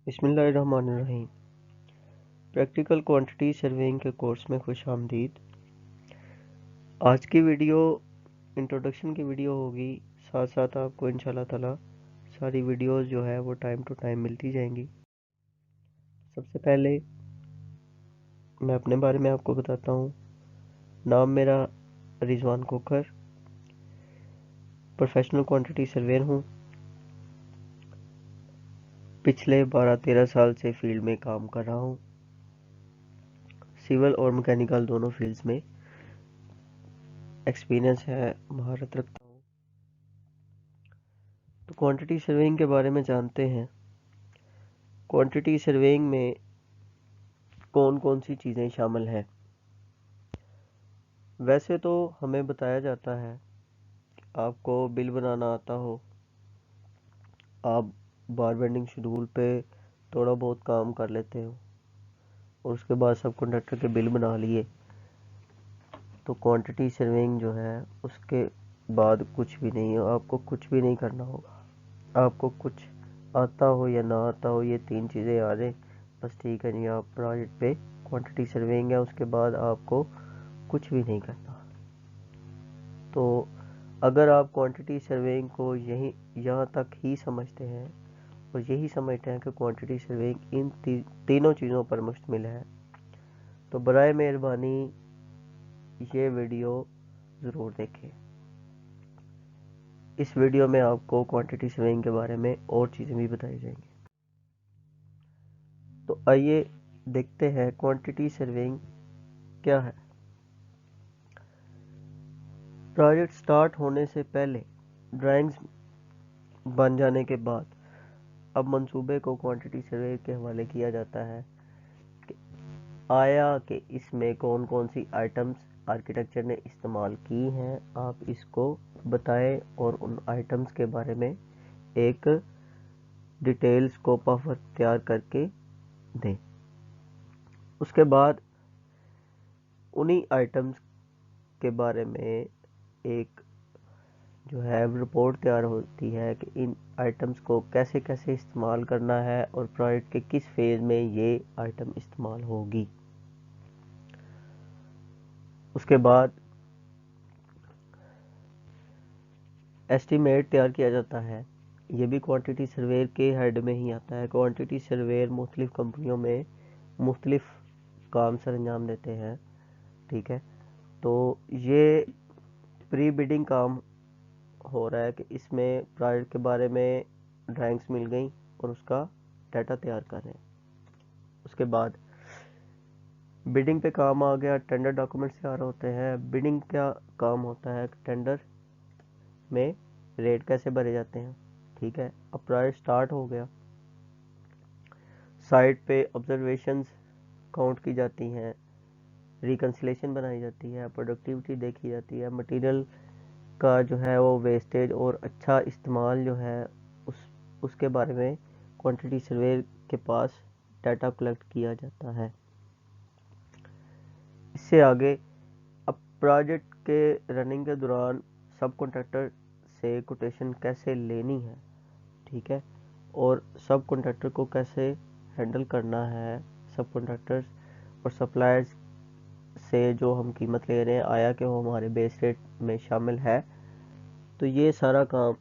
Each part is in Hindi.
बिस्मिल्लाहिर्रहमानिर्रहीम। प्रैक्टिकल क्वांटिटी सर्वेइंग के कोर्स में खुश आमदीद। आज की वीडियो इंट्रोडक्शन की वीडियो होगी, साथ साथ आपको इंशाल्लाह ताला सारी वीडियोस जो है वो टाइम टू टाइम मिलती जाएंगी। सबसे पहले मैं अपने बारे में आपको बताता हूँ। नाम मेरा Rizwan Kokar, professional quantity surveyor हूँ। पिछले 12-13 साल से फील्ड में काम कर रहा हूँ। सिविल और मैकेनिकल दोनों फील्ड्स में एक्सपीरियंस है, महारत रखता हूँ। तो क्वांटिटी सर्वेइंग के बारे में जानते हैं। क्वांटिटी सर्वेइंग में कौन कौन सी चीज़ें शामिल हैं। वैसे तो हमें बताया जाता है कि आपको बिल बनाना आता हो, आप बार बेंडिंग शेड्यूल पे थोड़ा बहुत काम कर लेते हो और उसके बाद सब कॉन्ट्रैक्टर के बिल बना लिए, तो क्वांटिटी सर्वेइंग जो है उसके बाद कुछ भी नहीं हो, आपको कुछ भी नहीं करना होगा। आपको कुछ आता हो या ना आता हो, ये 3 चीज़ें आ जाए बस ठीक है जी, आप प्रोजेक्ट पे क्वांटिटी सर्वेइंग है, उसके बाद आपको कुछ भी नहीं करना। तो अगर आप क्वांटिटी सर्वेइंग को यहाँ तक ही समझते हैं और यही समझते हैं कि क्वांटिटी सर्वेइंग इन तीनों चीज़ों पर मुश्तमिल है, तो बराए मेहरबानी ये वीडियो ज़रूर देखें। इस वीडियो में आपको क्वांटिटी सर्वेइंग के बारे में और चीज़ें भी बताई जाएंगी। तो आइए देखते हैं क्वांटिटी सर्वेइंग क्या है। प्रोजेक्ट स्टार्ट होने से पहले ड्राइंग्स बन जाने के बाद अब मंसूबे को क्वांटिटी सर्वे के हवाले किया जाता है कि आया कि इसमें कौन कौन सी आइटम्स आर्किटेक्चर ने इस्तेमाल की हैं, आप इसको बताएं और उन आइटम्स के बारे में एक डिटेल स्कोप ऑफ वर्क तैयार करके दें। उसके बाद उन्हीं आइटम्स के बारे में एक जो है रिपोर्ट तैयार होती है कि इन आइटम्स को कैसे कैसे इस्तेमाल करना है और प्रोजेक्ट के किस फेज में ये आइटम इस्तेमाल होगी। उसके बाद एस्टीमेट तैयार किया जाता है। ये भी क्वांटिटी सर्वेयर के हेड में ही आता है। क्वांटिटी सर्वेयर मुख्तलिफ कंपनियों में मुख्तलिफ काम सर अंजाम देते हैं, ठीक है। तो ये प्री बिडिंग काम हो रहा है कि इसमें प्रोजेक्ट के बारे में ड्राइंग्स मिल गई और उसका डाटा तैयार कर रहे हैं। उसके बाद बिडिंग पे काम आ गया, टेंडर डॉक्यूमेंट्स तैयार होते हैं। बिडिंग का काम होता है कि टेंडर में रेट कैसे भरे जाते हैं, ठीक है। अब प्रोजेक्ट स्टार्ट हो गया, साइट पे ऑब्जर्वेशंस काउंट की जाती हैं, रिकन्सिलेशन बनाई जाती है, प्रोडक्टिविटी देखी जाती है, मटेरियल का जो है वो वेस्टेज और अच्छा इस्तेमाल जो है उसके बारे में क्वांटिटी सर्वेयर के पास डाटा कलेक्ट किया जाता है। इससे आगे अब प्रोजेक्ट के रनिंग के दौरान सब कॉन्ट्रैक्टर से कोटेशन कैसे लेनी है, ठीक है, और सब कॉन्ट्रैक्टर को कैसे हैंडल करना है। सब कॉन्ट्रैक्टर्स और सप्लायर्स से जो हम कीमत ले रहे हैं आया कि वो हमारे बेस रेट में शामिल है, तो ये सारा काम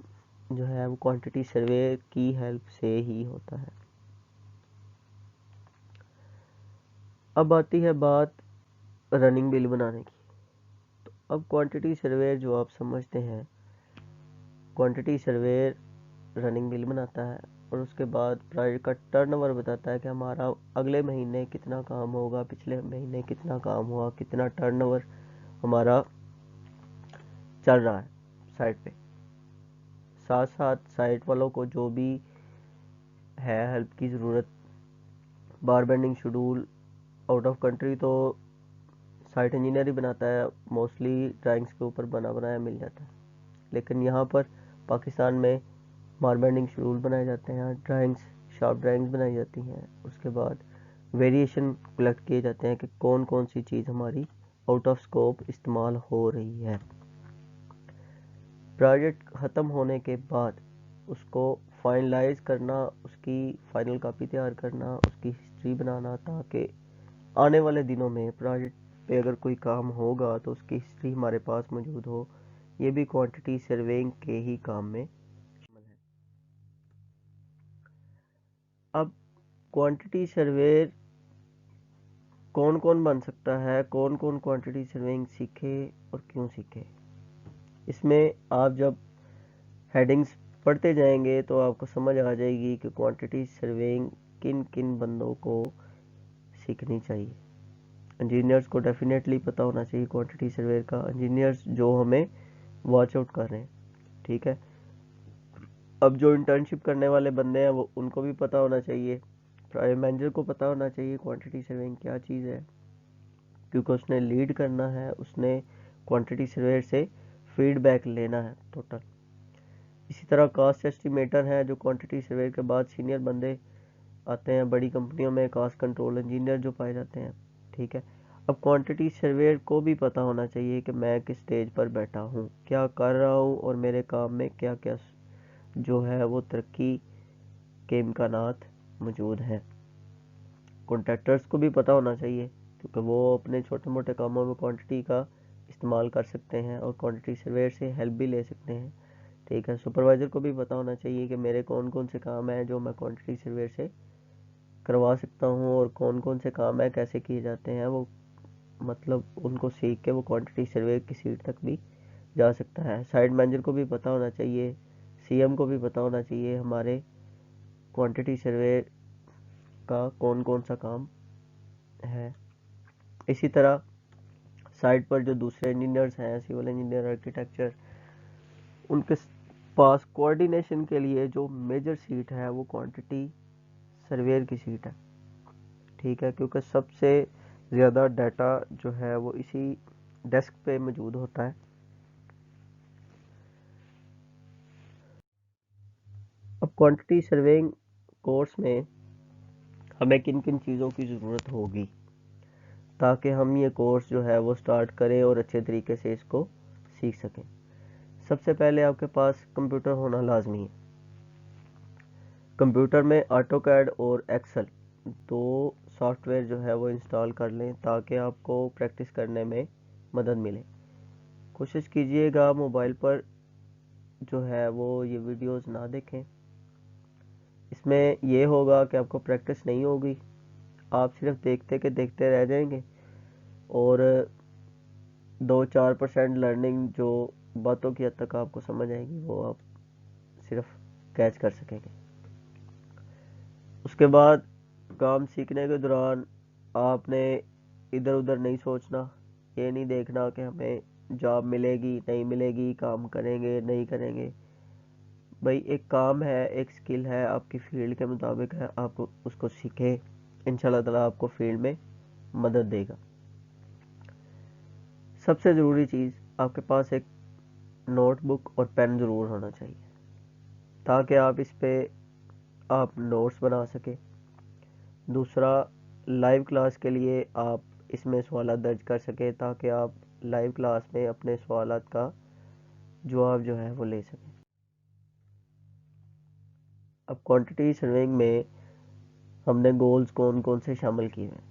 जो है वो क्वांटिटी सर्वे की हेल्प से ही होता है। अब आती है बात रनिंग बिल बनाने की। तो अब क्वांटिटी सर्वेयर जो आप समझते हैं, क्वांटिटी सर्वेयर रनिंग बिल बनाता है और उसके बाद प्रोजेक्ट का टर्नओवर बताता है कि हमारा अगले महीने कितना काम होगा, पिछले महीने कितना काम हुआ, कितना टर्नओवर हमारा चल रहा है साइट पे। साथ साथ साइट वालों को जो भी है हेल्प की ज़रूरत, बार bending schedule out of country तो साइट इंजीनियर ही बनाता है, मोस्टली ड्राइंग्स के ऊपर बना बनाया मिल जाता है, लेकिन यहाँ पर पाकिस्तान में बार बेंडिंग शेड्यूल बनाए जाते हैं, ड्राइंग्स शार्प ड्राइंग्स बनाई जाती हैं। उसके बाद वेरिएशन कलेक्ट किए जाते हैं कि कौन कौन सी चीज़ हमारी आउट ऑफ स्कोप इस्तेमाल हो रही है। प्रोजेक्ट ख़त्म होने के बाद उसको फाइनलाइज करना, उसकी फाइनल कॉपी तैयार करना, उसकी हिस्ट्री बनाना, ताकि आने वाले दिनों में प्रोजेक्ट पे अगर कोई काम होगा तो उसकी हिस्ट्री हमारे पास मौजूद हो। ये भी क्वांटिटी सर्वेइंग के ही काम में शामिल है। अब क्वांटिटी सर्वेयर कौन कौन बन सकता है, कौन कौन क्वांटिटी सर्वेइंग सीखे और क्यों सीखे, इसमें आप जब हेडिंग्स पढ़ते जाएंगे तो आपको समझ आ जाएगी कि क्वांटिटी सर्वेइंग किन किन बंदों को सीखनी चाहिए। इंजीनियर्स को डेफिनेटली पता होना चाहिए क्वांटिटी सर्वेयर का, इंजीनियर्स जो हमें वॉच आउट कर रहे हैं, ठीक है। अब जो इंटर्नशिप करने वाले बंदे हैं वो उनको भी पता होना चाहिए, प्रोजेक्ट मैनेजर को पता होना चाहिए क्वांटिटी सर्वेइंग क्या चीज़ है, क्योंकि उसने लीड करना है, उसने क्वांटिटी सर्वेयर से फीडबैक लेना है टोटल। इसी तरह कॉस्ट एस्टिमेटर है, जो क्वांटिटी सर्वेयर के बाद सीनियर बंदे आते हैं बड़ी कंपनियों में, कॉस्ट कंट्रोल इंजीनियर जो पाए जाते हैं, ठीक है। अब क्वांटिटी सर्वेयर को भी पता होना चाहिए कि मैं किस स्टेज पर बैठा हूँ, क्या कर रहा हूँ और मेरे काम में क्या क्या जो है वो तरक्की के इम्कानात मौजूद हैं। कॉन्ट्रैक्टर्स को भी पता होना चाहिए, क्योंकि वो अपने छोटे मोटे कामों में क्वांटिटी का इस्तेमाल कर सकते हैं और क्वांटिटी सर्वेयर से हेल्प भी ले सकते हैं, ठीक है। सुपरवाइज़र को भी पता होना चाहिए कि मेरे कौन कौन से काम हैं जो मैं क्वांटिटी सर्वेयर से करवा सकता हूँ, और कौन कौन से काम है कैसे किए जाते हैं, वो मतलब उनको सीख के वो क्वांटिटी सर्वेयर की सीट तक भी जा सकता है। साइट मैनेजर को भी पता होना चाहिए, सीएम को भी पता होना चाहिए हमारे क्वांटिटी सर्वेयर का कौन कौन सा काम है। इसी तरह साइट पर जो दूसरे इंजीनियर्स हैं, सिविल इंजीनियर, आर्किटेक्चर, उनके पास कोऑर्डिनेशन के लिए जो मेजर सीट है वो क्वांटिटी सर्वेयर की सीट है, ठीक है, क्योंकि सबसे ज़्यादा डाटा जो है वो इसी डेस्क पे मौजूद होता है। अब क्वांटिटी सर्वेइंग कोर्स में हमें किन किन चीज़ों की ज़रूरत होगी ताकि हम ये कोर्स जो है वो स्टार्ट करें और अच्छे तरीके से इसको सीख सकें। सबसे पहले आपके पास कंप्यूटर होना लाजमी है। कंप्यूटर में ऑटोकैड और एक्सेल दो सॉफ्टवेयर जो है वो इंस्टॉल कर लें ताकि आपको प्रैक्टिस करने में मदद मिले। कोशिश कीजिएगा मोबाइल पर जो है वो ये वीडियोस ना देखें, इसमें ये होगा कि आपको प्रैक्टिस नहीं होगी, आप सिर्फ देखते के देखते रह जाएंगे और 2-4% लर्निंग जो बातों की हद तक आपको समझ आएगी वो आप सिर्फ कैच कर सकेंगे। उसके बाद काम सीखने के दौरान आपने इधर उधर नहीं सोचना, ये नहीं देखना कि हमें जॉब मिलेगी नहीं मिलेगी, काम करेंगे नहीं करेंगे। भाई एक काम है, एक स्किल है, आपकी फील्ड के मुताबिक है, आप उसको सीखें, इंशाल्लाह ताला आपको फील्ड में मदद देगा। सबसे ज़रूरी चीज़, आपके पास एक नोटबुक और पेन ज़रूर होना चाहिए ताकि आप इस पे आप नोट्स बना सकें। दूसरा, लाइव क्लास के लिए आप इसमें सवाल दर्ज कर सकें ताकि आप लाइव क्लास में अपने सवाल का जवाब जो है वो ले सकें। अब क्वांटिटी सर्वेइंग में हमने गोल्स कौन कौन से शामिल किए हैं।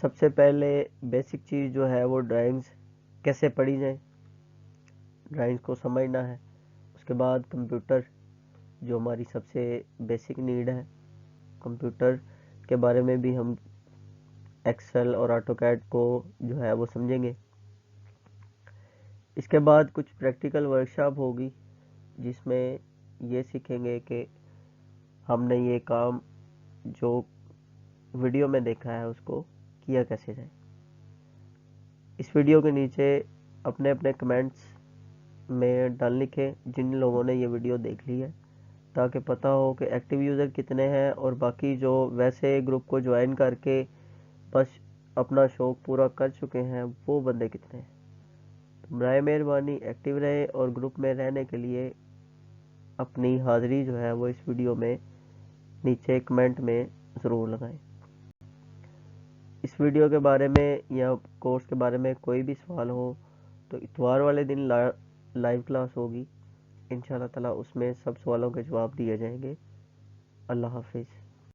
सबसे पहले बेसिक चीज़ जो है वो ड्राइंग्स कैसे पढ़ी जाए, ड्राइंग्स को समझना है। उसके बाद कंप्यूटर जो हमारी सबसे बेसिक नीड है, कंप्यूटर के बारे में भी हम एक्सेल और ऑटोकैड को जो है वो समझेंगे। इसके बाद कुछ प्रैक्टिकल वर्कशॉप होगी जिसमें ये सीखेंगे कि हमने ये काम जो वीडियो में देखा है उसको किया कैसे जाए। इस वीडियो के नीचे अपने अपने कमेंट्स में डाल लिखें जिन लोगों ने ये वीडियो देख ली है, ताकि पता हो कि एक्टिव यूज़र कितने हैं और बाकी जो वैसे ग्रुप को ज्वाइन करके बस अपना शौक पूरा कर चुके हैं वो बंदे कितने हैं। तो बराए मेहरबानी एक्टिव रहें और ग्रुप में रहने के लिए अपनी हाज़िरी जो है वो इस वीडियो में नीचे कमेंट में ज़रूर लगाएं। इस वीडियो के बारे में या कोर्स के बारे में कोई भी सवाल हो तो इतवार वाले दिन लाइव क्लास होगी, इंशाल्लाह ताला उसमें सब सवालों के जवाब दिए जाएंगे। अल्लाह हाफिज़।